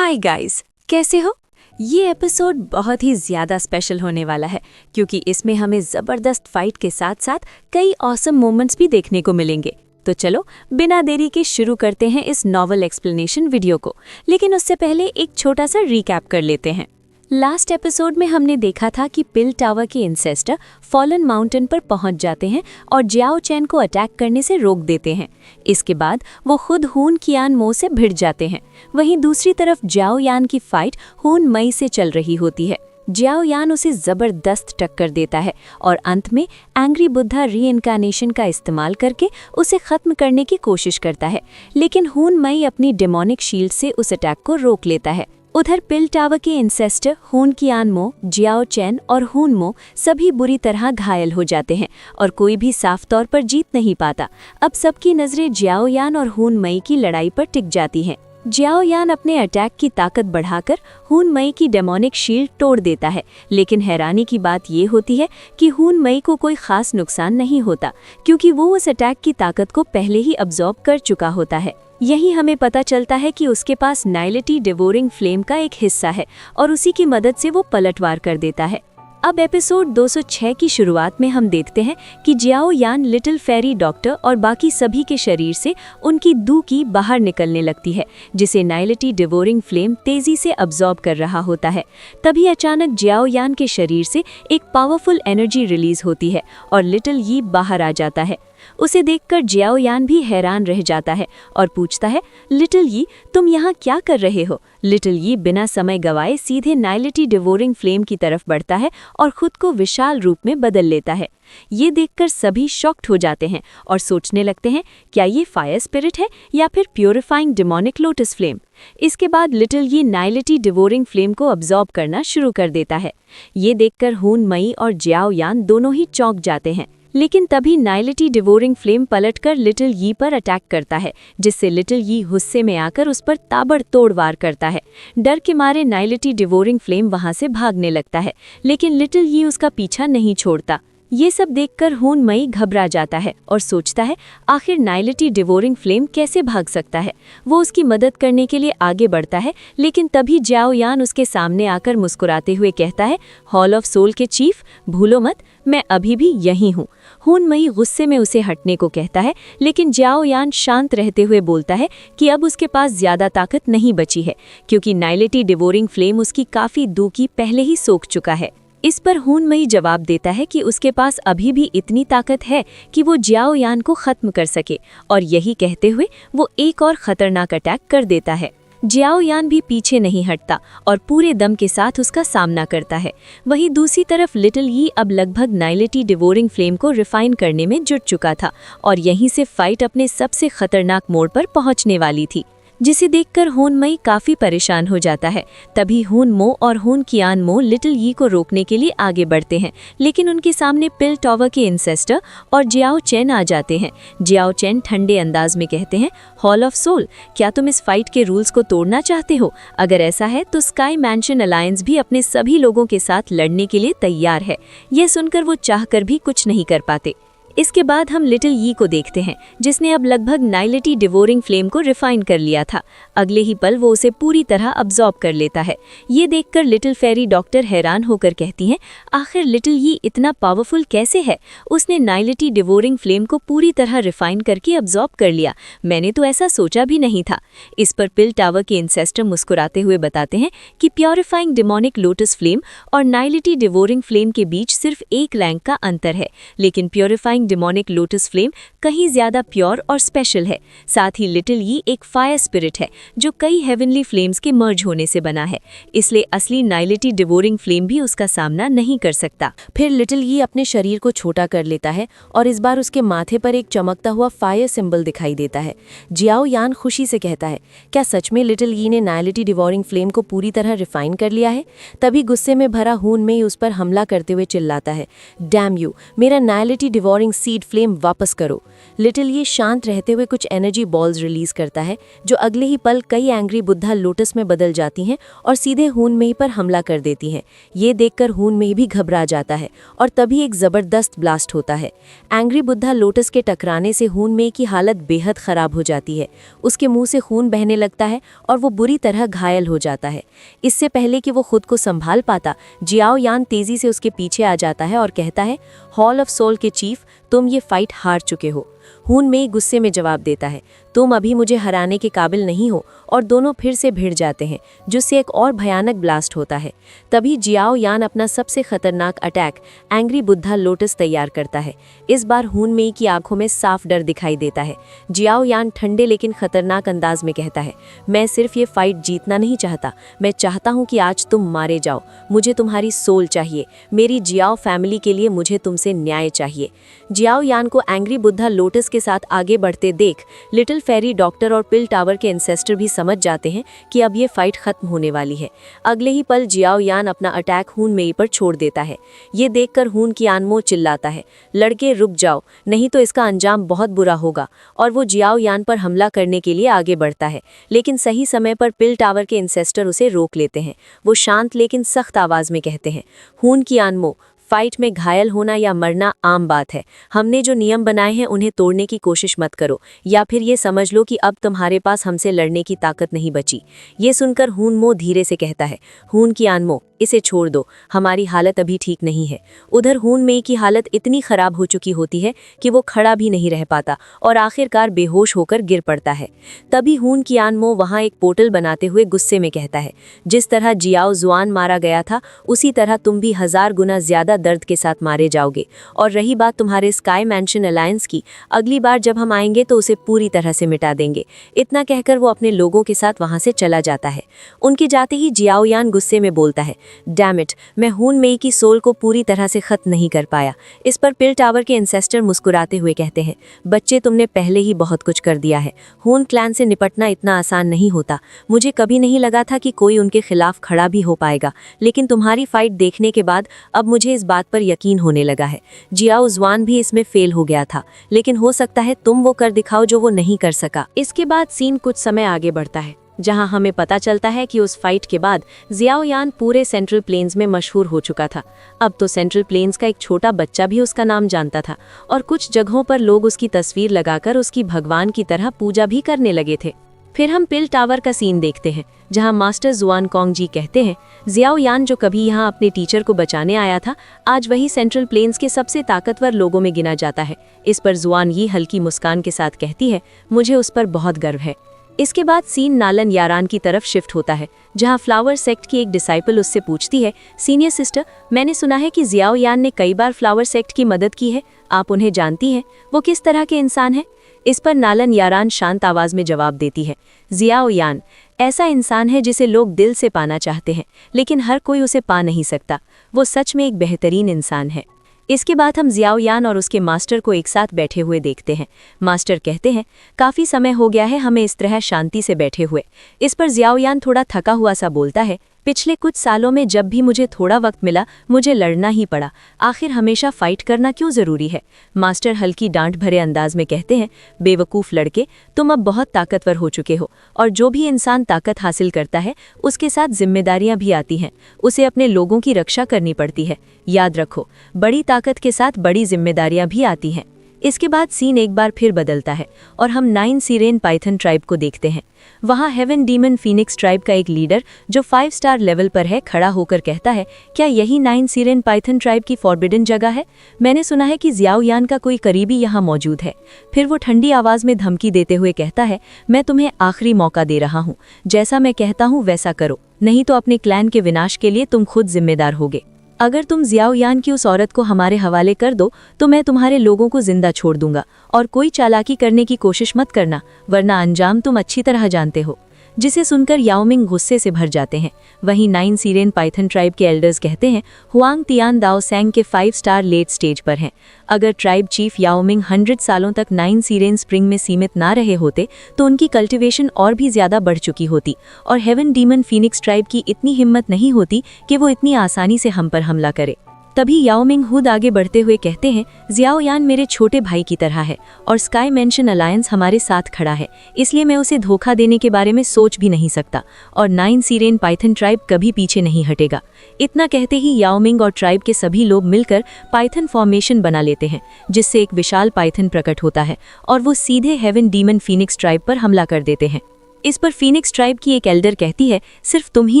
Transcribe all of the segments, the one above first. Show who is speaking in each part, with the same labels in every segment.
Speaker 1: Hi guys, कैसे हो? ये एपिसोड बहुत ही ज़्यादा स्पेशल होने वाला है क्योंकि इसमें हमें ज़बरदस्त फाइट के साथ साथ कई ऑसम मोमेंट्स भी देखने को मिलेंगे। तो चलो बिना देरी के शुरू करते हैं इस नॉवल एक्सप्लेनेशन वीडियो को। लेकिन उससे पहले एक छोटा सा रिकैप कर लेते हैं। लास्ट एपिसोड में हमने देखा था कि पिल टावर के इंसेस्टर फॉलन माउंटेन पर पहुंच जाते हैं और जियाओ चैन को अटैक करने से रोक देते हैं। इसके बाद वो खुद हुन कियान मो से भिड़ जाते हैं। वहीं दूसरी तरफ जियाओ यान की फाइट हुन मई से चल रही होती है। जियाओ यान उसे जबरदस्त टक्कर देता है और अंत में एंग्री बुद्धा रीइनकार्नेशन का इस्तेमाल करके उसे खत्म करने की कोशिश करता है, लेकिन हुन मई अपनी डेमोनिक शील्ड से उस अटैक को रोक लेता है। उधर पिल टावर के इंसेस्टर हुन कियान मो, जियाओ चैन और हुन मो सभी बुरी तरह घायल हो जाते हैं और कोई भी साफ तौर पर जीत नहीं पाता। अब सबकी नज़रें जियाओ यान और हुन मई की लड़ाई पर टिक जाती हैं। जियाओ यान अपने अटैक की ताकत बढ़ाकर हुन मई की डेमोनिक शील्ड तोड़ देता है, लेकिन हैरानी की बात ये होती है कि हुन मई को कोई खास नुकसान नहीं होता क्योंकि वो उस अटैक की ताकत को पहले ही अब्जॉर्ब कर चुका होता है। यही हमें पता चलता है कि उसके पास नाइलिटी डिवोरिंग फ्लेम का एक हिस्सा है और उसी की मदद से वो पलटवार कर देता है। अब एपिसोड 206 की शुरुआत में हम देखते हैं कि जियाओ यान लिटिल फेरी डॉक्टर और बाकी सभी के शरीर से उनकी दू की बाहर निकलने लगती है, जिसे नाइलिटी डिवोरिंग फ्लेम तेजी से अब्जॉर्ब कर रहा होता है। तभी अचानक जियाओ यान के शरीर से एक पावरफुल एनर्जी रिलीज होती है और लिटिल यी बाहर आ जाता है। उसे देखकर जियाओ यान भी हैरान रह जाता है और पूछता है, लिटिल यी तुम यहाँ क्या कर रहे हो? लिटिल यी बिना समय गवाए सीधे नाइलिटी डिवोरिंग फ्लेम की तरफ बढ़ता है और खुद को विशाल रूप में बदल लेता है। ये देखकर सभी शॉक्ड हो जाते हैं और सोचने लगते हैं, क्या ये फायर स्पिरिट है या फिर प्योरीफाइंग डिमोनिक लोटस फ्लेम? इसके बाद लिटिल यी नाइलिटी डिवोरिंग फ्लेम को अब्जॉर्ब करना शुरू कर देता है। ये देखकर हुन मई और जियाओ यान दोनों ही चौंक जाते हैं, लेकिन तभी नाइलिटी डिवोरिंग फ्लेम पलटकर लिटिल यी पर अटैक करता है, जिससे लिटिल यी गुस्से में आकर उस पर ताबड़तोड़ वार करता है। डर के मारे नाइलिटी डिवोरिंग फ्लेम वहां से भागने लगता है, लेकिन लिटिल यी उसका पीछा नहीं छोड़ता। ये सब देखकर हुन मई घबरा जाता है और सोचता है, आखिर नाइलिटी डिवोरिंग फ्लेम कैसे भाग सकता है। वो उसकी मदद करने के लिए आगे बढ़ता है, लेकिन तभी जियाओ यान उसके सामने आकर मुस्कुराते हुए कहता है, हॉल ऑफ सोल के चीफ, भूलो मत, मैं अभी भी यहीं हूँ। हुन मई गुस्से में उसे हटने को कहता है, लेकिन जियाओ यान शांत रहते हुए बोलता है कि अब उसके पास ज्यादा ताकत नहीं बची है क्योंकि नाइलिटी डिवोरिंग फ्लेम उसकी काफी दूर की पहले ही सोख चुका है। इस पर हुन मई जवाब देता है कि उसके पास अभी भी इतनी ताकत है कि वो जियाओ यान को खत्म कर सके, और यही कहते हुए वो एक और खतरनाक अटैक कर देता है। जियाओ यान भी पीछे नहीं हटता और पूरे दम के साथ उसका सामना करता है। वहीं दूसरी तरफ लिटिल यी अब लगभग नाइलिटी डिवोरिंग फ्लेम को रिफाइन करने में जुट चुका था और यहीं से फाइट अपने सबसे खतरनाक मोड़ पर पहुंचने वाली थी, जिसे देखकर हुन मई काफी परेशान हो जाता है। तभी हुन मो और हुन कियान मो लिटिल यी को रोकने के लिए आगे बढ़ते हैं, लेकिन उनके सामने पिल टावर के इंसेस्टर और जियाओ चैन आ जाते हैं। जियाओ चैन ठंडे अंदाज में कहते हैं, हॉल ऑफ सोल, क्या तुम इस फाइट के रूल्स को तोड़ना चाहते हो? अगर ऐसा है तो स्काई मैंशन अलायंस भी अपने सभी लोगों के साथ लड़ने के लिए तैयार है। यह सुनकर वो चाहकर भी कुछ नहीं कर पाते। इसके बाद हम लिटिल यी को देखते हैं, जिसने अब लगभग नाइलिटी डिवोरिंग फ्लेम को रिफाइन कर लिया था। अगले ही पल वो उसे पूरी तरह अब्जॉर्ब कर लेता है। ये देखकर लिटिल फेरी डॉक्टर हैरान होकर कहती हैं, आखिर लिटिल यी इतना पावरफुल कैसे है? उसने नाइलिटी डिवोरिंग फ्लेम को पूरी तरह रिफाइन करके अब्जॉर्ब कर लिया। मैंने तो ऐसा सोचा भी नहीं था। इस पर पिल टावर के इंसेस्टर मुस्कुराते हुए बताते हैं कि प्योरीफाइंग डिमोनिक लोटस फ्लेम और नाइलिटी डिवोरिंग फ्लेम के बीच सिर्फ एक रैंक का अंतर है, लेकिन प्योरीफाइंग डिमोनिक लोटस फ्लेम कहीं ज्यादा प्योर और स्पेशल है। साथ ही लिटिल यी एक फायर स्पिरिट है जो कई हेवनली फ्लेम्स के मर्ज होने से बना है, इसलिए असली नाइलिटी डिवोरिंग फ्लेम भी उसका सामना नहीं कर सकता।
Speaker 2: फिर लिटिल यी अपने शरीर को छोटा कर लेता है और इस बार उसके माथे पर एक चमकता हुआ फायर सिंबल दिखाई देता है। जियाओ यान खुशी से कहता है, क्या सच में लिटिल यी ने नाइलिटी डिवोरिंग फ्लेम को पूरी तरह रिफाइन कर लिया है? तभी गुस्से में भरा हुन मई उस पर हमला करते हुए चिल्लाता है, डैम यू, मेरा नाइलिटी डिवोरिंग डिवॉरिंग सीड फ्लेम वापस करो। लिटिल ये शांत रहते हुए कुछ एनर्जी बॉल्स रिलीज करता है जो अगले ही पल कई एंग्री बुद्धा लोटस में बदल जाती हैं और सीधे हून मेई पर हमला कर देती हैं। ये देखकर हून मेई भी घबरा जाता है और तभी एक जबरदस्त ब्लास्ट होता है। एंग्री बुद्धा लोटस के टकराने से हून मेई की हालत बेहद खराब हो जाती है। उसके मुंह से खून बहने लगता है और वो बुरी तरह घायल हो जाता है। इससे पहले कि वो खुद को संभाल पाता, जियाओ यान तेजी से उसके पीछे आ जाता है और कहता है, हॉल ऑफ सोल के चीफ, तुम ये फाइट हार चुके हो। हून मेई गुस्से में जवाब देता है, तुम अभी मुझे हराने के काबिल नहीं हो, और दोनों फिर से भिड़ जाते हैं जिससे एक और भयानक ब्लास्ट होता है। तभी जियाओ यान अपना सबसे खतरनाक अटैक एंग्री बुद्धा लोटस तैयार करता है। इस बार हून मेई की आंखों में साफ डर दिखाई देता है। जियाओ यान ठंडे लेकिन खतरनाक अंदाज में कहता है, मैं सिर्फ ये फाइट जीतना नहीं चाहता, मैं चाहता हूँ कि आज तुम मारे जाओ। मुझे तुम्हारी सोल चाहिए, मेरी जियाओ फैमिली के लिए मुझे तुमसे न्याय चाहिए। जियाओ यान को एंग्री बुद्धा लोटस के साथ आगे बढ़ते देख लिटिल फेरी डॉक्टर और पिल टावर के एंसेस्टर भी समझ जाते हैं कि अब ये फाइट खत्म होने वाली है। अगले ही पल जियाओ यान अपना अटैक हून मेई पर छोड़ देता है। ये देखकर हून कियानमो चिल्लाता है, लड़के रुक जाओ, नहीं तो इसका अंजाम बहुत बुरा होगा। और वो जियाओ यान पर हमला करने के लिए आगे बढ़ता है, लेकिन सही समय पर पिल टावर के एंसेस्टर उसे रोक लेते हैं। वो शांत लेकिन सख्त आवाज में कहते हैं, हून कियानमो, फाइट में घायल होना या मरना आम बात है। हमने जो नियम बनाए हैं उन्हें तोड़ने की कोशिश मत करो, या फिर ये समझ लो कि अब तुम्हारे पास हमसे लड़ने की ताकत नहीं बची। ये सुनकर हून मो धीरे से कहता है, हून कियानमो, इसे छोड़ दो, हमारी हालत अभी ठीक नहीं है। उधर हून मेई की हालत इतनी खराब हो चुकी होती है कि वो खड़ा भी नहीं रह पाता और आखिरकार बेहोश होकर गिर पड़ता है। तभी हून कियानमो वहाँ एक पोर्टल बनाते हुए गुस्से में कहता है, जिस तरह जियाओ जुआन मारा गया था उसी तरह तुम भी 1000 गुना ज्यादा दर्द के साथ मारे जाओगे। और रही बात तुम्हारे स्काई मैंशन अलायंस की, अगली बार जब हम आएंगे तो उसे पूरी तरह से मिटा देंगे। इतना कहकर वो अपने लोगों के साथ वहां से चला जाता है। उनके जाते ही जियाओ यान गुस्से में बोलता है, डैम इट, मैं हून मेई की सोल को पूरी तरह से खत्म नहीं कर पाया। इस पर पिल टावर के एंसेस्टर मुस्कुराते हुए कहते हैं, बच्चे, तुमने पहले ही बहुत कुछ कर दिया है। हून क्लैन से निपटना इतना आसान नहीं होता। मुझे कभी नहीं लगा था कि कोई उनके खिलाफ खड़ा भी हो पाएगा, लेकिन तुम्हारी फाइट देखने के बाद अब मुझे इस बात पर यकीन होने लगा है। जियाओ जुआन भी इसमें फेल हो गया था, लेकिन हो सकता है तुम वो कर दिखाओ जो वो नहीं कर सका।
Speaker 1: इसके बाद सीन कुछ समय आगे बढ़ता है, जहां हमें पता चलता है कि उस फाइट के बाद जियाओ यान पूरे सेंट्रल प्लेन्स में मशहूर हो चुका था। अब तो सेंट्रल प्लेन्स का एक छोटा बच्चा भी उसका नाम जानता था और कुछ जगहों पर लोग उसकी तस्वीर लगाकर उसकी भगवान की तरह पूजा भी करने लगे थे। फिर हम पिल टावर का सीन देखते हैं, जहां मास्टर जुआन कॉन्ग जी कहते हैं, जियाओ यान जो कभी यहां अपने टीचर को बचाने आया था, आज वही सेंट्रल प्लेन्स के सबसे ताकतवर लोगों में गिना जाता है। इस पर जुआन ये हल्की मुस्कान के साथ कहती है, मुझे उस पर बहुत गर्व है। इसके बाद सीन नालन यारान की तरफ शिफ्ट होता है, जहां फ्लावर सेक्ट की एक डिसाइपल उससे पूछती है, सीनियर सिस्टर, मैंने सुना है कि जियाओ यान ने कई बार फ्लावर सेक्ट की मदद की है, आप उन्हें जानती हैं? वो किस तरह के इंसान हैं? इस पर नालन यारान शांत आवाज में जवाब देती है, जियाओ यान ऐसा इंसान है जिसे लोग दिल से पाना चाहते हैं, लेकिन हर कोई उसे पा नहीं सकता। वो सच में एक बेहतरीन इंसान है। इसके बाद हम जियाओ यान और उसके मास्टर को एक साथ बैठे हुए देखते हैं। मास्टर कहते हैं, काफ़ी समय हो गया है हमें इस तरह शांति से बैठे हुए। इस पर जियाओ यान थोड़ा थका हुआ सा बोलता है, पिछले कुछ सालों में जब भी मुझे थोड़ा वक्त मिला मुझे लड़ना ही पड़ा, आखिर हमेशा फाइट करना क्यों ज़रूरी है? मास्टर हल्की डांट भरे अंदाज में कहते हैं, बेवकूफ़ लड़के, तुम अब बहुत ताकतवर हो चुके हो और जो भी इंसान ताकत हासिल करता है उसके साथ जिम्मेदारियां भी आती हैं, उसे अपने लोगों की रक्षा करनी पड़ती है। याद रखो, बड़ी ताकत के साथ बड़ी जिम्मेदारियां भी आती हैं। इसके बाद सीन एक बार फिर बदलता है और हम 9 सीरेन पाइथन ट्राइब को देखते हैं। वहाँ हेवन डीमन फीनिक्स ट्राइब का एक लीडर जो 5 स्टार लेवल पर है खड़ा होकर कहता है, क्या यही 9 सीरेन पाइथन ट्राइब की फॉरबिडन जगह है? मैंने सुना है कि जियाओ यान का कोई करीबी यहाँ मौजूद है। फिर वो ठंडी आवाज़ में धमकी देते हुए कहता है, मैं तुम्हें आखिरी मौका दे रहा हूँ, जैसा मैं कहता हूँ वैसा करो, नहीं तो अपने क्लैन के विनाश के लिए तुम खुद जिम्मेदार होगे। अगर तुम जियाओ यान की उस औरत को हमारे हवाले कर दो तो मैं तुम्हारे लोगों को जिंदा छोड़ दूंगा, और कोई चालाकी करने की कोशिश मत करना, वरना अंजाम तुम अच्छी तरह जानते हो। जिसे सुनकर याओमिंग गुस्से से भर जाते हैं। वहीं 9 सीरेन पाइथन ट्राइब के एल्डर्स कहते हैं, हुआंग तियान दाओ सेंग के 5 स्टार लेट स्टेज पर हैं। अगर ट्राइब चीफ याओमिंग 100 सालों तक 9 सीरेन स्प्रिंग में सीमित ना रहे होते तो उनकी कल्टिवेशन और भी ज्यादा बढ़ चुकी होती, और हेवन डीमन फीनिक्स ट्राइब की इतनी हिम्मत नहीं होती कि वो इतनी आसानी से हम पर हमला करे। तभी याओ मिंग खुद आगे बढ़ते हुए कहते हैं, जियाओ यान मेरे छोटे भाई की तरह है और स्काई मेंशन अलायंस हमारे साथ खड़ा है, इसलिए मैं उसे धोखा देने के बारे में सोच भी नहीं सकता और 9 सीरेन पाइथन ट्राइब कभी पीछे नहीं हटेगा। इतना कहते ही याओ मिंग और ट्राइब के सभी लोग मिलकर पाइथन फॉर्मेशन बना लेते हैं, जिससे एक विशाल पाइथन प्रकट होता है और वो सीधे हेवन डीमन फीनिक्स ट्राइब पर हमला कर देते हैं। इस पर फीनिक्स ट्राइब की एक एल्डर कहती है, सिर्फ तुम ही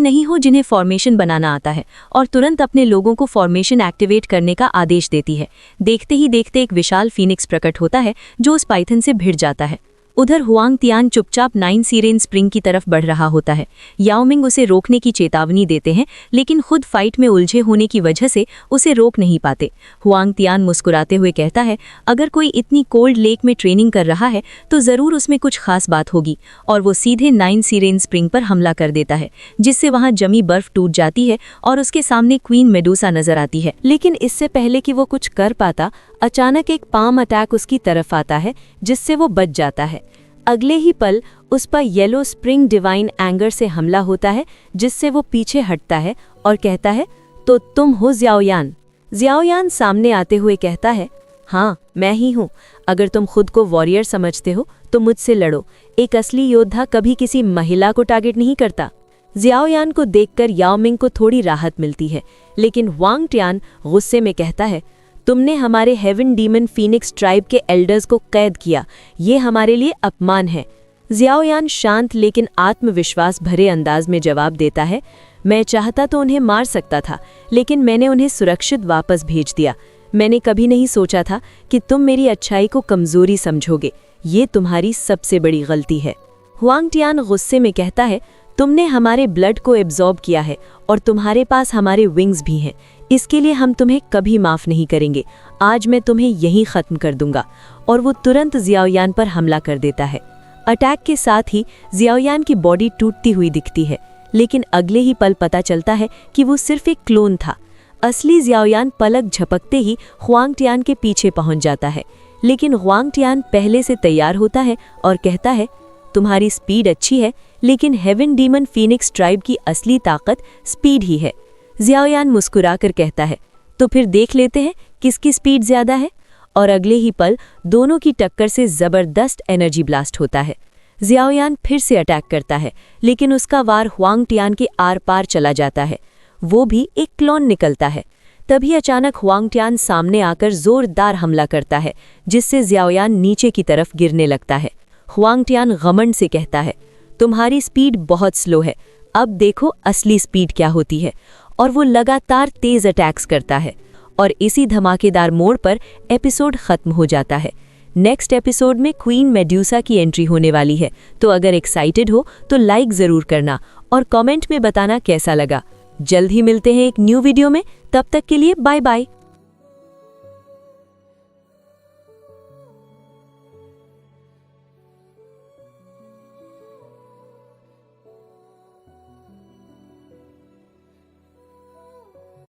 Speaker 1: नहीं हो जिन्हें फॉर्मेशन बनाना आता है, और तुरंत अपने लोगों को फॉर्मेशन एक्टिवेट करने का आदेश देती है। देखते ही देखते एक विशाल फीनिक्स प्रकट होता है जो उस पाइथन से भिड़ जाता है। उधर हुआंग तियान चुपचाप 9 सीरेन स्प्रिंग की तरफ बढ़ रहा होता है। याओ मिंग उसे रोकने की चेतावनी देते हैं, लेकिन खुद फाइट में उलझे होने की वजह से उसे रोक नहीं पाते। हुआंग तियान मुस्कुराते हुए कहता है, अगर कोई इतनी कोल्ड लेक में ट्रेनिंग कर रहा है तो ज़रूर उसमें कुछ खास बात होगी, और वो सीधे 9 सीरेन स्प्रिंग पर हमला कर देता है, जिससे वहाँ जमी बर्फ टूट जाती है और उसके सामने क्वीन मेडूसा नजर आती है।
Speaker 2: लेकिन इससे पहले कि वो कुछ कर पाता, अचानक एक पाम अटैक उसकी तरफ आता है, जिससे वो बच जाता है। अगले ही पल उस पर येलो स्प्रिंग डिवाइन एंगर से हमला होता है, जिससे वो पीछे हटता है और कहता है, तो तुम हो ज़ियाओयान। ज़ियाओयान सामने आते हुए कहता है, हाँ मैं ही हूँ। अगर तुम खुद को वॉरियर समझते हो तो मुझसे लड़ो। एक असली योद्धा कभी किसी महिला को टारगेट नहीं करता। ज़ियाओयान को देखकर याओ मिंग को थोड़ी राहत मिलती है, लेकिन हुआंग तियान गुस्से में कहता है, तुमने हमारे हेवन डीमन फीनिक्स ट्राइब के एल्डर्स को कैद किया, ये हमारे लिए अपमान है। ज़ियाओयान शांत लेकिन आत्मविश्वास भरे अंदाज में जवाब देता है, मैं चाहता तो उन्हें मार सकता था, लेकिन मैंने उन्हें सुरक्षित वापस भेज दिया। मैंने कभी नहीं सोचा था कि तुम मेरी अच्छाई को कमजोरी समझोगे। ये तुम्हारी सबसे बड़ी गलती है। हुआंग तियान गुस्से में कहता है, तुमने हमारे ब्लड को एब्जॉर्ब किया है और तुम्हारे पास हमारे विंग्स भी हैं। इसके लिए हम तुम्हें कभी माफ नहीं करेंगे। आज मैं तुम्हें यहीं खत्म कर दूंगा। और वो तुरंत ज़ियाओयान पर हमला कर देता है। अटैक के साथ ही ज़ियाओयान की बॉडी टूटती हुई दिखती है, लेकिन अगले ही पल पता चलता है कि वो सिर्फ एक क्लोन था। असली ज़ियाओयान पलक झपकते ही हुआंग तियान के पीछे पहुंच जाता है, लेकिन हुआंग तियान पहले से तैयार होता है और कहता है, तुम्हारी स्पीड अच्छी है, लेकिन हेवन डीमन फीनिक्स ट्राइब की असली ताकत स्पीड ही है। ज़ियाओयान मुस्कुराकर कहता है, तो फिर देख लेते हैं किसकी स्पीड ज्यादा है। और अगले ही पल दोनों की टक्कर से जबरदस्त एनर्जी ब्लास्ट होता है। ज़ियाओयान फिर से अटैक करता है, लेकिन उसका वार हुआंग तियान के आर पार चला जाता है। वो भी एक क्लोन निकलता है। तभी अचानक हुआंग तियान सामने आकर जोरदार हमला करता है, जिससे ज़ियाओयान नीचे की तरफ गिरने लगता है। हुआंग तियान घमंड से कहता है, तुम्हारी स्पीड बहुत स्लो है, अब देखो असली स्पीड क्या होती है। और वो लगातार तेज अटैक्स करता है, और इसी धमाकेदार मोड़ पर एपिसोड खत्म हो जाता है। नेक्स्ट एपिसोड में क्वीन मेडूसा की एंट्री होने वाली है, तो अगर एक्साइटेड हो तो लाइक ज़रूर करना और कमेंट में बताना कैसा लगा। जल्द ही मिलते हैं एक न्यू वीडियो में, तब तक के लिए बाय बाय।